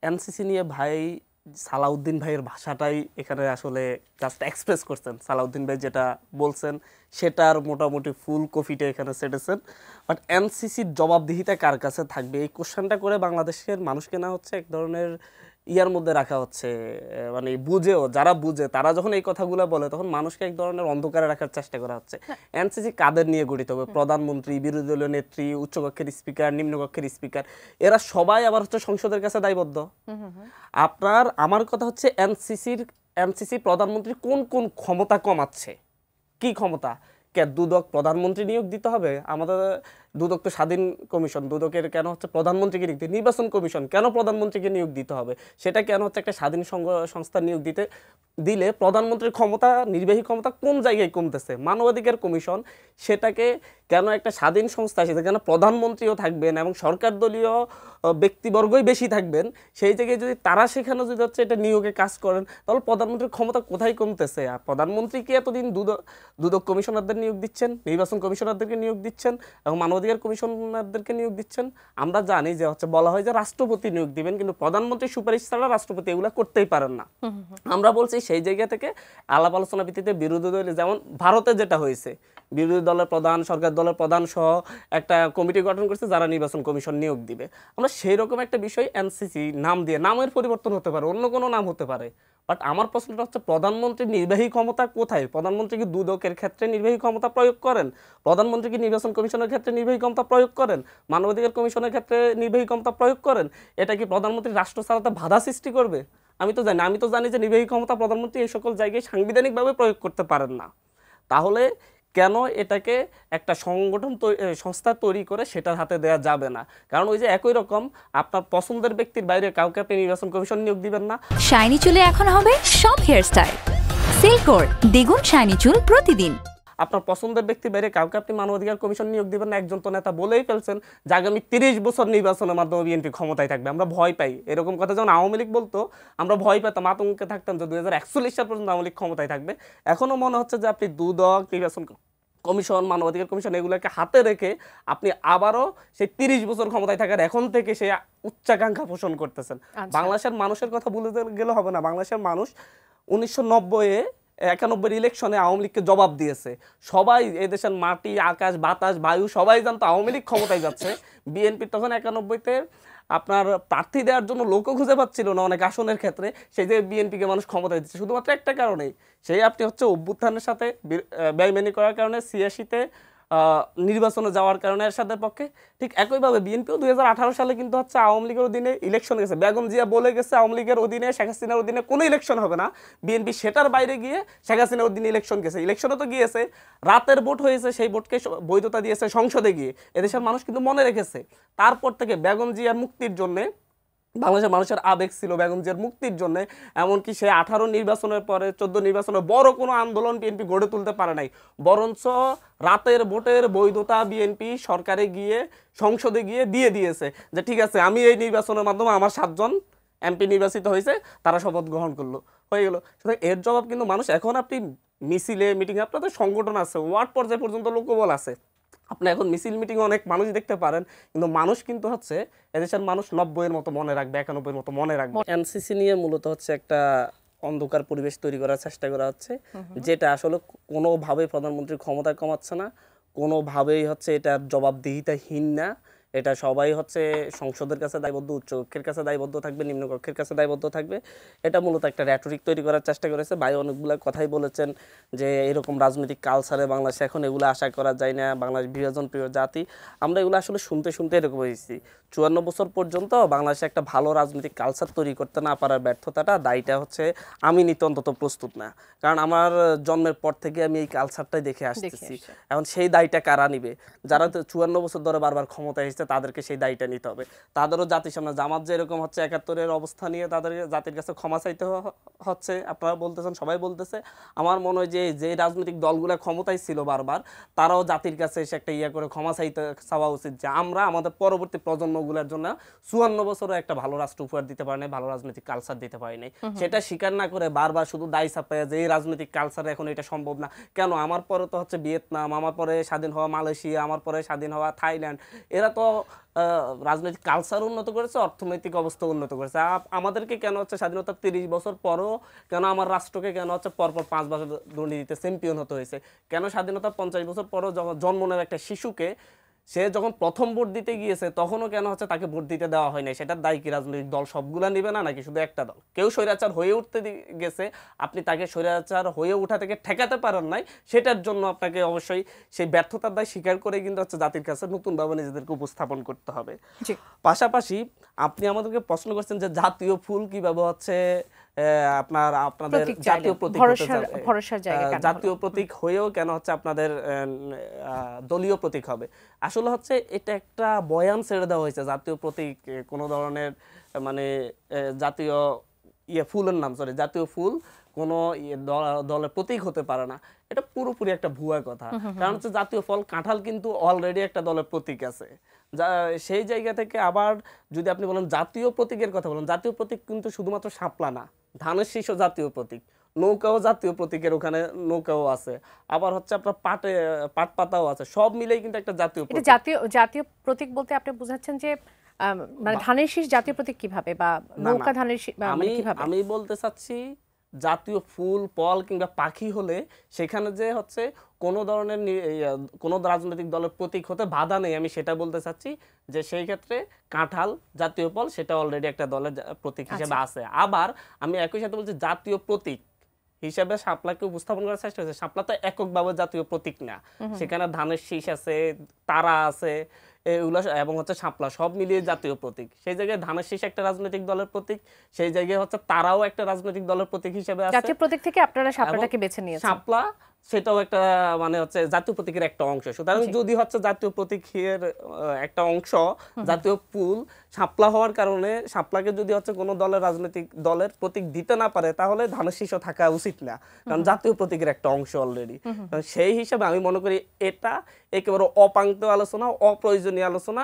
NCC নিয়ে ভাই সালাউদ্দিন ভাইয়ের ভাষাটাই এখানে আসলে জাস্ট এক্সপ্রেস করছেন। সালাউদ্দিন ভাই যেটা বলছেন সেটার মোটামুটি ফুল কপিটা এখানে সেটেছেন। বাট এনসিসির জবাবদিহিতা কার কাছে থাকবে এই কোশ্চেনটা করে বাংলাদেশের মানুষকে না হচ্ছে এক ধরনের ইয়ার মধ্যে রাখা হচ্ছে। মানে বুঝেও যারা বুঝে তারা যখন এই কথাগুলো বলে তখন মানুষকে এক ধরনের অন্ধকারে রাখার চেষ্টা করা হচ্ছে। এনসিসি কাদের নিয়ে গঠিত হবে? প্রধানমন্ত্রী, বিরোধী দলীয় নেত্রী, উচ্চকক্ষের স্পিকার, নিম্নকক্ষের স্পিকার, এরা সবাই আবার হচ্ছে সংসদের কাছে দায়বদ্ধ। আমার কথা হচ্ছে এনসিসি প্রধানমন্ত্রী কোন কোন ক্ষমতা কমাচ্ছে? কি ক্ষমতা? কে দুদক প্রধানমন্ত্রী নিয়োগ দিতে হবে? আমাদের দুদক তো স্বাধীন কমিশন, দুদকের কেন হচ্ছে প্রধানমন্ত্রীকে নিয়োগ দিতে? নির্বাচন কমিশন কেন প্রধানমন্ত্রীকে নিয়োগ দিতে হবে? সেটা কেন হচ্ছে একটা স্বাধীন সংস্থা নিয়োগ দিলে প্রধানমন্ত্রীর ক্ষমতা, নির্বাহী ক্ষমতা কোন জায়গায় কমতেছে? মানবাধিকার কমিশন সেটাকে কেন একটা স্বাধীন সংস্থা, সেখানে প্রধানমন্ত্রীও থাকবেন এবং সরকার দলীয় ব্যক্তিবর্গই বেশি থাকবেন, সেই জায়গায় যদি তারা সেখানে যদি হচ্ছে এটা নিয়োগে কাজ করেন তাহলে প্রধানমন্ত্রীর ক্ষমতা কোথায় কমতেছে? আর প্রধানমন্ত্রীকে এতদিন দুদক কমিশনারদের নিয়োগ দিচ্ছেন, নির্বাচন কমিশনারদেরকে নিয়োগ দিচ্ছেন এবং মানবাধিকার কমিশনারদেরকে নিয়োগ দিচ্ছেন। আমরা জানি যে হচ্ছে বলা হয় যে রাষ্ট্রপতি নিয়োগ দিবেন, কিন্তু প্রধানমন্ত্রীর সুপারিশ ছাড়া রাষ্ট্রপতি এগুলো করতেই পারেন না। আমরা বলছি সেই জায়গা থেকে আলাপ আলোচনা ভিত্তিতে বিরোধী দল, যেমন ভারতে যেটা হয়েছে, বিরোধী দলের প্রধান, সরকার দলের প্রধান সহ একটা কমিটি গঠন করছে যারা নির্বাচন কমিশন নিয়োগ দিবে। আমরা সেই রকম একটা বিষয় এনসিসি নাম দিয়ে, নামের পরিবর্তন হতে পারে, অন্য কোনো নাম হতে পারে, বাট আমার প্রশ্নটা হচ্ছে প্রধানমন্ত্রীর নির্বাহী ক্ষমতা কোথায়? প্রধানমন্ত্রী কি দুদকের ক্ষেত্রে নির্বাহী ক্ষমতা প্রয়োগ করেন? প্রধানমন্ত্রী কি নির্বাচন কমিশনের ক্ষেত্রে নির্বাহী ক্ষমতা প্রয়োগ করেন? মানবাধিকার কমিশনের ক্ষেত্রে নির্বাহী ক্ষমতা প্রয়োগ করেন? এটা কি প্রধানমন্ত্রী রাষ্ট্র চালাতে বাধা সৃষ্টি করবে? আমি তো জানি যে নির্বাহী ক্ষমতা প্রধানমন্ত্রী এই সকল জায়গায় সাংবিধানিকভাবে প্রয়োগ করতে পারেন না। তাহলে কেন এটাকে একটা সংস্থা তৈরি করে সেটার হাতে দেওয়া যাবে না? কারণ ওই যে একই রকম আপনার পছন্দের ব্যক্তির বাইরে কাউকে আপনি নির্বাচন কমিশন নিয়োগ দিবেন না। শাইনি চুলে এখন হবে সব হেয়ারস্টাইল। সিল্কোর দ্বিগুণ শাইনি চুল প্রতিদিন। আপনার পছন্দের ব্যক্তির বাইরে কাউকে আপনি মানবাধিকার কমিশন নিয়োগ দিবেন না। একজন তো নেতা বলেই ফেলছেন যে আগামী 30 বছর নির্বাচনের মাধ্যমে বিএনপি ক্ষমতায় থাকবে। আমরা ভয় পাই, এরকম কথা যখন আওয়ামী লীগ বলতো আমরা ভয় পেতাম, আতঙ্কে থাকতাম যে 2041 সাল পর্যন্ত আওয়ামী লীগ ক্ষমতায় থাকবে। এখনো মনে হচ্ছে যে আপনি দুদক, নির্বাচন কমিশন, মানবাধিকার কমিশন এগুলোকে হাতে রেখে আপনি আবারও সেই 30 বছর ক্ষমতায় থাকার এখন থেকে সেই উচ্চাকাঙ্ক্ষা পোষণ করতেছেন। বাংলাদেশের মানুষের কথা বলে গেলে হবে না। বাংলাদেশের মানুষ 1991 ইলেকশনে আওয়ামী লীগকে জবাব দিয়েছে। সবাই এদেশের মাটি, আকাশ, বাতাস, বায়ু সবাই জানতো আওয়ামী লীগ ক্ষমতায় যাচ্ছে। বিএনপি তখন 91-তে আপনার প্রার্থী দেওয়ার জন্য লোকও খুঁজে পাচ্ছিল না অনেক আসনের ক্ষেত্রে। সেই যে বিএনপিকে মানুষ ক্ষমতায় দিচ্ছে শুধুমাত্র একটা কারণেই, সেই আপনি হচ্ছে অভ্যুত্থানের সাথে বেইমানি করার কারণে, 86-তে নির্বাচনে যাওয়ার কারণে এরশাদের পক্ষে। ঠিক একইভাবে বিএনপিও 2018 সালে কিন্তু হচ্ছে আওয়ামী লীগের অধীনে ইলেকশন গেছে। বেগম জিয়া বলে গেছে আওয়ামী লীগের অধীনে, শেখ হাসিনার অধীনে কোনো ইলেকশন হবে না। বিএনপি সেটার বাইরে গিয়ে শেখ হাসিনার অধীনে ইলেকশন গেছে। ইলেকশনে তো গিয়েছে, রাতের ভোট হয়েছে, সেই ভোটকে বৈধতা দিয়েছে সংসদে গিয়ে। এদেশের মানুষ কিন্তু মনে রেখেছে। তারপর থেকে বেগম জিয়ার মুক্তির জন্যে বাংলাদেশের মানুষের আবেগ ছিল বেগম জিয়ার মুক্তির জন্য। এমনকি সে 18 নির্বাচনের পরে 14 নির্বাচনের বড় কোনো আন্দোলন বিএনপি গড়ে তুলতে পারে নাই, বরঞ্চ রাতের ভোটের বৈধতা বিএনপি সরকারে গিয়ে, সংসদে গিয়ে দিয়ে দিয়েছে যে ঠিক আছে আমি এই নির্বাচনের মাধ্যমে আমার 7 জন এমপি নির্বাচিত হয়েছে, তারা শপথ গ্রহণ করলো, হয়ে গেল। সুতরাং এর জবাব কিন্তু মানুষ, এখন আপনি মিছিলে, মিটিংয়ে, আপনাদের সংগঠন আছে, ওয়ার্ড পর্যায়ে পর্যন্ত লোকবল আছে, আপনি এখন মিছিল মিটিং অনেক মানুষ দেখতে পারেন, কিন্তু মানুষ কিন্তু হচ্ছে এদেশের মানুষ 90-এর মতো মনে রাখবে, 91-এর মতো মনে রাখবে। এনসিসি নিয়ে মূলত হচ্ছে একটা অন্ধকার পরিবেশ তৈরি করার চেষ্টা করা হচ্ছে, যেটা আসলে কোনোভাবেই প্রধানমন্ত্রীর ক্ষমতা কমাচ্ছে না, কোনোভাবেই হচ্ছে এটা জবাবদিহিতাহীন না। এটা সবাই হচ্ছে সংসদের কাছে দায়বদ্ধ, উচ্চকক্ষের কাছে দায়বদ্ধ থাকবে, নিম্নকক্ষের কাছে দায়বদ্ধ থাকবে। এটা মূলত একটা র্যাটরিক তৈরি করার চেষ্টা করেছে। ভাই অনেকগুলো কথাই বলেছেন যে এরকম রাজনৈতিক কালচারে বাংলাদেশে এখন এগুলো আশা করা যায় না, বাংলাদেশ বিভাজন প্রিয় জাতি। আমরা এগুলো আসলে শুনতে শুনতে এরকম হয়েছি। 54 বছর পর্যন্ত বাংলাদেশে একটা ভালো রাজনৈতিক কালচার তৈরি করতে না পারার ব্যর্থতাটা, দায়টা হচ্ছে আমি নিতে অন্তত প্রস্তুত না। কারণ আমার জন্মের পর থেকে আমি এই কালচারটাই দেখে আসতেছি। এখন সেই দায়টা কারা নিবে? যারা 54 বছর ধরে বারবার ক্ষমতায় এসেছে তাদেরকে সেই দায়টা নিতে হবে। তাদেরও জাতির সামনে, জামাত যেরকম হচ্ছে 71-এর অবস্থা নিয়ে তাদের জাতির কাছে ক্ষমা চাইতে হচ্ছে, আপনারা বলতেছেন, সবাই বলতেছে। আমার মনে হয় যে রাজনৈতিক দলগুলো ক্ষমতায় ছিল বারবার, তারাও জাতির কাছে এসে একটা করে ক্ষমা চাওয়া উচিত যে আমরা আমাদের পরবর্তী প্রজন্মগুলোর জন্য 54 বছরে একটা ভালো রাষ্ট্র উপহার দিতে পারি নাই, ভালো রাজনৈতিক কালচার দিতে পারি নাই। সেটা স্বীকার না করে বারবার শুধু দায় চাপায় যে এই রাজনৈতিক কালচার এখন এটা সম্ভব না। কেন? আমার পরে তো হচ্ছে ভিয়েতনাম, আমার পরে স্বাধীন হওয়া মালয়েশিয়া, আমার পরে স্বাধীন হওয়া থাইল্যান্ড, এরা তো রাজনৈতিক কালচার উন্নত করেছে, অর্থনৈতিক অবস্থা উন্নত করেছে। আমাদেরকে কেন হচ্ছে স্বাধীনতার 30 বছর পরও কেন আমার রাষ্ট্রকে কেন হচ্ছে পরপর 5 বছর দুর্নীতিতে চ্যাম্পিয়ন হতে হয়েছে? কেন স্বাধীনতার 50 বছর পরও যখন জন্ম নেওয়া একটা শিশুকে সে যখন প্রথম ভোট দিতে গিয়েছে তখনও কেন হচ্ছে তাকে ভোট দিতে দেওয়া হয় নাই? সেটার দায় কি রাজনৈতিক দল সবগুলা নেবে না, নাকি শুধু একটা দল? কেউ স্বৈরাচার হয়ে উঠতে গেছে, আপনি তাকে স্বৈরাচার হয়ে ওঠা থেকে ঠেকাতে পারেন নাই, সেটার জন্য আপনাকে অবশ্যই সেই ব্যর্থতার দায় স্বীকার করে কিন্তু হচ্ছে জাতির কাছে নতুনভাবে নিজেদেরকে উপস্থাপন করতে হবে। জি। পাশাপাশি আপনি আমাদেরকে প্রশ্ন করছেন যে জাতীয় ফুল কিভাবে হচ্ছে আপনাদের প্রতীক জাতীয় চাইলেন। প্রতীক হতে ভরসার যাবে। ভরসার জায়গা কেন হলো? জাতীয় প্রতীক হয়েও কেন হচ্ছে আপনাদের দলীয় প্রতীক হবে? আসলে হচ্ছে এটা একটা বয়ান ছেড়ে দেওয়া হয়েছে, জাতীয় প্রতীক কোনো ধরনের মানে জাতীয় ফুলের নাম, সরি, জাতীয় ফুল কোনো দলের প্রতীক হতে পারে না। এটা পুরোপুরি একটা ভুয়া কথা। কারণ হচ্ছে জাতীয় ফল কাঁঠাল কিন্তু অলরেডি একটা দলের প্রতীক আছে। সেই জায়গা থেকে আবার যদি আপনি বলেন জাতীয় প্রতীকের কথা বলেন, জাতীয় প্রতীক কিন্তু শুধুমাত্র শাপলা না, ধানের শীষও জাতীয় প্রতীক, নৌকাও জাতীয় প্রতীকের, ওখানে নৌকাও আছে, আবার হচ্ছে আপনার পাট পাতাও আছে, সব মিলেই কিন্তু একটা জাতীয় এটা প্রতীক। জাতীয় প্রতীক বলতে আপনি বোঝাচ্ছেন যে মানে ধানের শীষ জাতীয় প্রতীক কিভাবে, বা নৌকা ধানের শীষ মানে কিভাবে? আমি বলতে চাচ্ছি জাতীয় ফুল ফল কিংবা পাখি হলে সেখানে যে হচ্ছে কোনো ধরনের কোনো রাজনৈতিক দলের প্রতীক হতে বাধা নেই, আমি সেটা বলতে চাচ্ছি। যে সেই ক্ষেত্রে কাঁঠাল জাতীয় ফল, সেটা অলরেডি একটা দলের প্রতীক হিসেবে আছে। আবার আমি একই সাথে বলছি জাতীয় প্রতীক হিসাবে শাপলাকে উপস্থাপন করার চেষ্টা হয়েছে। শাপলা তো এককভাবে জাতীয় প্রতীক না, সেখানে ধানের শীষ আছে, তারা আছে, এগুলো এবং হচ্ছে শাপলা সব মিলিয়ে জাতীয় প্রতীক। সেই জায়গায় ধানের শীষ একটা রাজনৈতিক দলের প্রতীক, সেই জায়গায় হচ্ছে তারাও একটা রাজনৈতিক দলের প্রতীক হিসেবে আছে। জাতীয় প্রতীক থেকে আপনারা শাপলাটাকে বেছে নিয়েছেন। শাপলা সেটাও একটা মানে হচ্ছে জাতীয় প্রতীকের একটা অংশ। সুতরাং যদি হচ্ছে জাতীয় প্রতীকের একটা অংশ জাতীয় ফুল শাপলা হওয়ার কারণে শাপলাকে যদি হচ্ছে কোনো দলের রাজনৈতিক দলের প্রতীক দিতে না পারে, তাহলে ধানের শীষও থাকা উচিত না, কারণ জাতীয় প্রতীকের একটা অংশ অলরেডি। সেই হিসাবে আমি মনে করি এটা একেবারে অপাঙ্ক্ত আলোচনা, অপ্রয়োজনীয় আলোচনা।